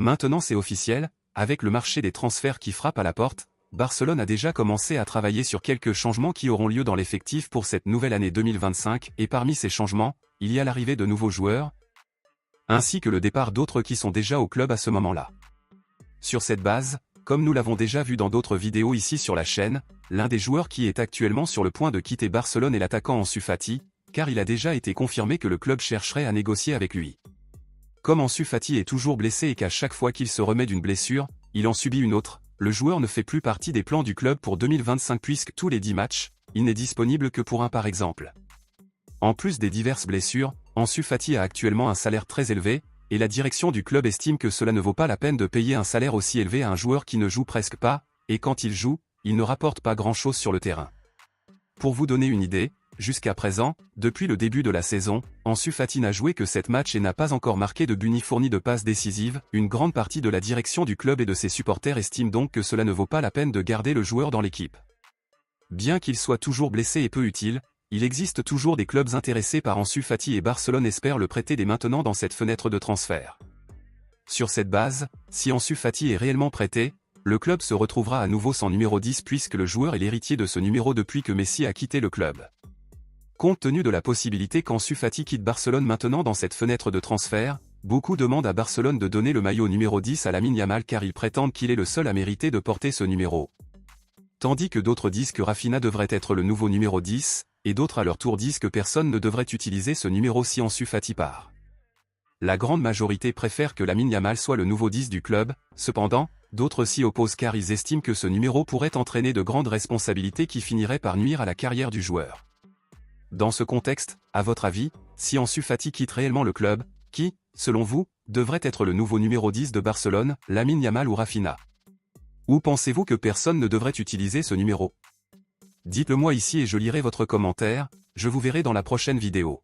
Maintenant c'est officiel, avec le marché des transferts qui frappe à la porte, Barcelone a déjà commencé à travailler sur quelques changements qui auront lieu dans l'effectif pour cette nouvelle année 2025 et parmi ces changements, il y a l'arrivée de nouveaux joueurs, ainsi que le départ d'autres qui sont déjà au club à ce moment-là. Sur cette base, comme nous l'avons déjà vu dans d'autres vidéos ici sur la chaîne, l'un des joueurs qui est actuellement sur le point de quitter Barcelone est l'attaquant Ansu Fati, car il a déjà été confirmé que le club chercherait à négocier avec lui. Comme Ansu Fati est toujours blessé et qu'à chaque fois qu'il se remet d'une blessure, il en subit une autre, le joueur ne fait plus partie des plans du club pour 2025 puisque tous les 10 matchs, il n'est disponible que pour un par exemple. En plus des diverses blessures, Ansu Fati a actuellement un salaire très élevé, et la direction du club estime que cela ne vaut pas la peine de payer un salaire aussi élevé à un joueur qui ne joue presque pas, et quand il joue, il ne rapporte pas grand-chose sur le terrain. Pour vous donner une idée, jusqu'à présent, depuis le début de la saison, Ansu Fati n'a joué que 7 matchs et n'a pas encore marqué de but ni fourni de passes décisives. Une grande partie de la direction du club et de ses supporters estiment donc que cela ne vaut pas la peine de garder le joueur dans l'équipe. Bien qu'il soit toujours blessé et peu utile, il existe toujours des clubs intéressés par Ansu Fati et Barcelone espère le prêter dès maintenant dans cette fenêtre de transfert. Sur cette base, si Ansu Fati est réellement prêté, le club se retrouvera à nouveau sans numéro 10 puisque le joueur est l'héritier de ce numéro depuis que Messi a quitté le club. Compte tenu de la possibilité qu'Ansu Fati quitte Barcelone maintenant dans cette fenêtre de transfert, beaucoup demandent à Barcelone de donner le maillot numéro 10 à Lamine Yamal car ils prétendent qu'il est le seul à mériter de porter ce numéro. Tandis que d'autres disent que Rafinha devrait être le nouveau numéro 10, et d'autres à leur tour disent que personne ne devrait utiliser ce numéro si Ansu Fati part. La grande majorité préfère que Lamine Yamal soit le nouveau 10 du club, cependant, d'autres s'y opposent car ils estiment que ce numéro pourrait entraîner de grandes responsabilités qui finiraient par nuire à la carrière du joueur. Dans ce contexte, à votre avis, si Ansu Fati quitte réellement le club, qui, selon vous, devrait être le nouveau numéro 10 de Barcelone, Lamine Yamal ou Rafinha? Ou pensez-vous que personne ne devrait utiliser ce numéro? Dites-le moi ici et je lirai votre commentaire, je vous verrai dans la prochaine vidéo.